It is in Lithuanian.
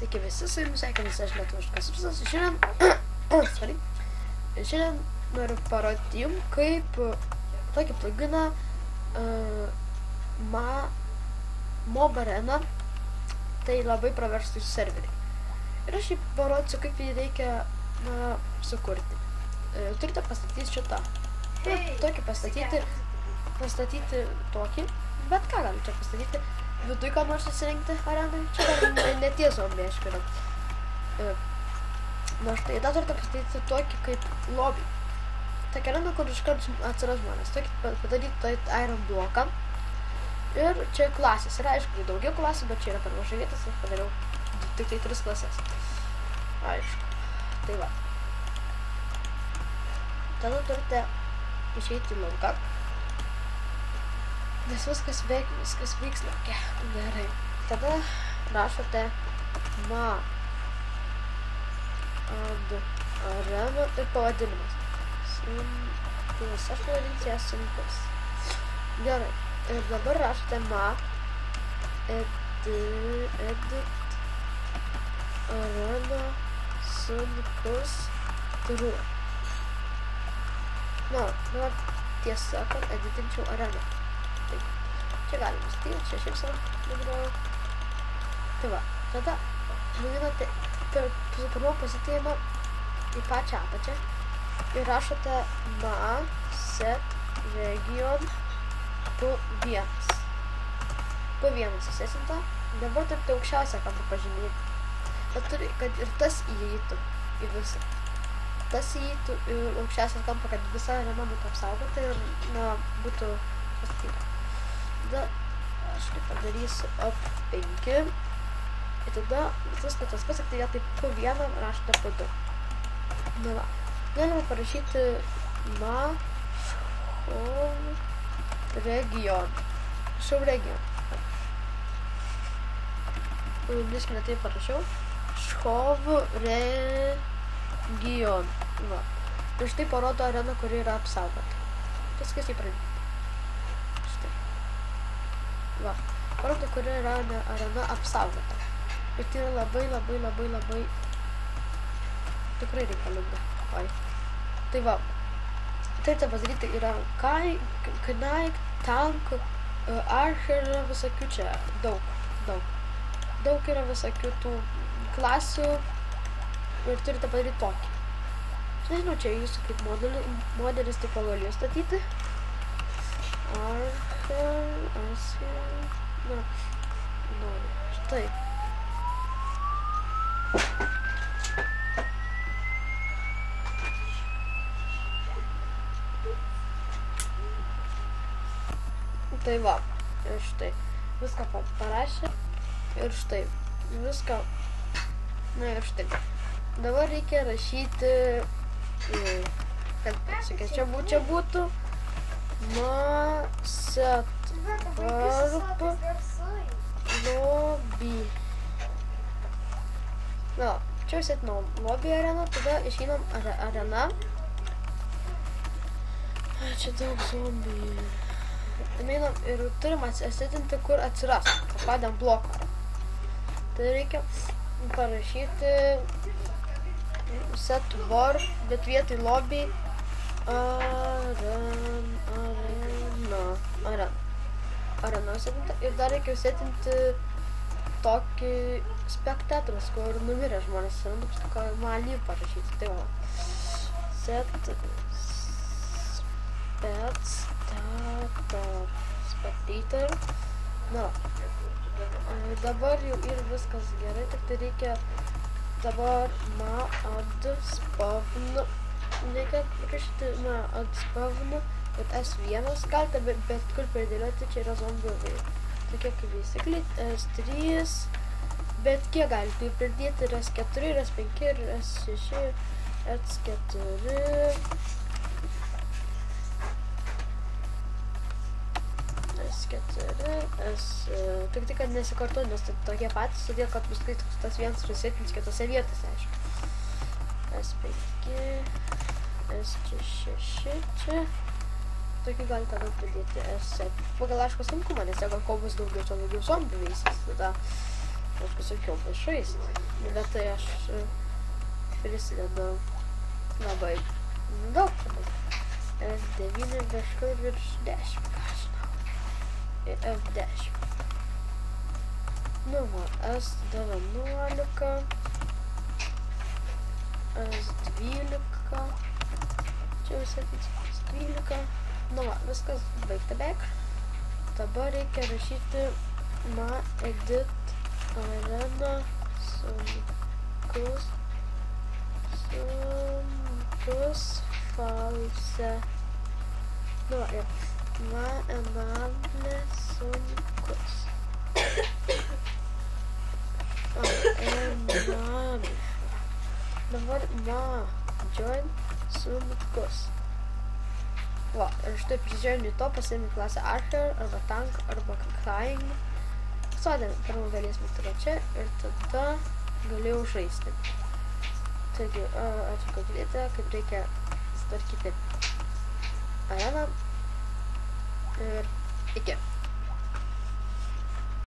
Sveiki visi, su jumis sveikinasi aš Lietuviškas Rusas. Šiandien noriu parodyti jums, kaip tokį pluginą Mob Arena tai labai praverstų į serverį. Ir aš jį parodysiu, kaip jį reikia sukurti. Turite pastatyti šitą. Tokį pastatyti tokį, bet ką galim čia pastatyti. Vidui ką nors įsirengti arenai, čia galim neties zombiai aiškina. Na štai, dar turite pastatyti tokį kaip lobby. Tokia arena, kur iškart atsiras žmonės. Tokį padaryti tai iron bloką. Ir čia klasės. Yra aišku daugiau klasų, bet čia yra per mažai vietas, aš padariau tik tai 3 klasės. Aišku. Tai va. Tada turite išeiti į lauką. Nes viskas vyks lauke. Gerai. Tada rašote Mob Arena ir pavadinimas. Aš pavadinsiu ją sunkus. Gerai. Ir dabar rašote Mob Edit Arena sunkus true. Na, dabar tiesa, kad editinčiau areną. Taip, čia galima styti, čia šiaip savo nugrojau. Tai va, tada nuvinate per pirmą pasitėjimą į pačią apačią ir rašote set region P1 įsėsinta. Dabar turite aukščiausią kampą pažymėti. Bet turi, kad ir tas įeitų į visą. Tas įeitų į aukščiausią kampą, kad visa arena būtų apsaugota ir būtų pastatyta. Tada aš tai padarysiu Up5. Ir tada viskas tas pats, tai vietoj P1 rašote P2. Na va. Galime parašyti region. Šau region. Biškime taip parašiau. Šov region. Va. Ir štai parodo areną, kuri yra apsaugota. Viskas įpradėti. Štai. Va. Parodo, kuri yra arena apsaugota. Ir tai yra labai tikrai reikalinga. Oi. Tai va. Turite padaryti yra Knight, Tank, Archer, visokių čia. Daug. Daug yra visokių tų klasių. Ir turite padaryti tokį. Nežinau, čia jūsų kaip modelis tipo galiu statyti. Archer, štai. Tai va, ir štai, viską parašė, ir štai, viską, ir štai. Dabar reikia rašyti, kad čia būtų set lobby. Na, čia setinau lobby areną, tada išeinam arena. Čia daug zombių. Einam ir turim atsitinti, kur atsiras, padėm bloką. Tai reikia parašyti set warp, bet vietoj lobby arena setinti. Ir dar reikia setinti tokį spektatorius, kur numirė žmonės. Ką malį parašyti. Tai va. Set spectator. Na, dabar jau ir viskas gerai, tik tai reikia dabar add spawn. Reikia rašyti add spawn, kad S1 galite bet kur pridėlioti, čia yra zombių. Tokie kaip veisikliai, S3, bet kiek galite pridėti ir S4, ir S5, ir S6, S4. Tik kad nesikartu, nes tai tokie patys, todėl kad bus tas vienas resetins kitose vietose, aišku. S5, S6 čia. Tokį galite daug pridėti S7. Pagal aišku sunkumą, nes jeigu ko bus daugiau, čia daugiau zombių veisis. Tada aš pasakiau viešais, bet tai aš prisidedu labai daug čia. F9 kažkur virš 10, ką žinau. F10. Nu va, S11, S12, čia jau sakyti, S12. Nu va, viskas baigta beveik. Dabar reikia rašyti edit arena sunkus false. Nu va, ir enable sunkus. Enable. Dabar join sunkus. Va, ir štai prižiūrėjau į to, pasiėmė klasę Archer, arba Tank, arba Crying. Sodėm, pirmą galėsime tada čia ir tada galėjau žaisti. Taigi, ačiū, kad žiūrėjote, kaip reikia sutvarkyti areną. Ir iki.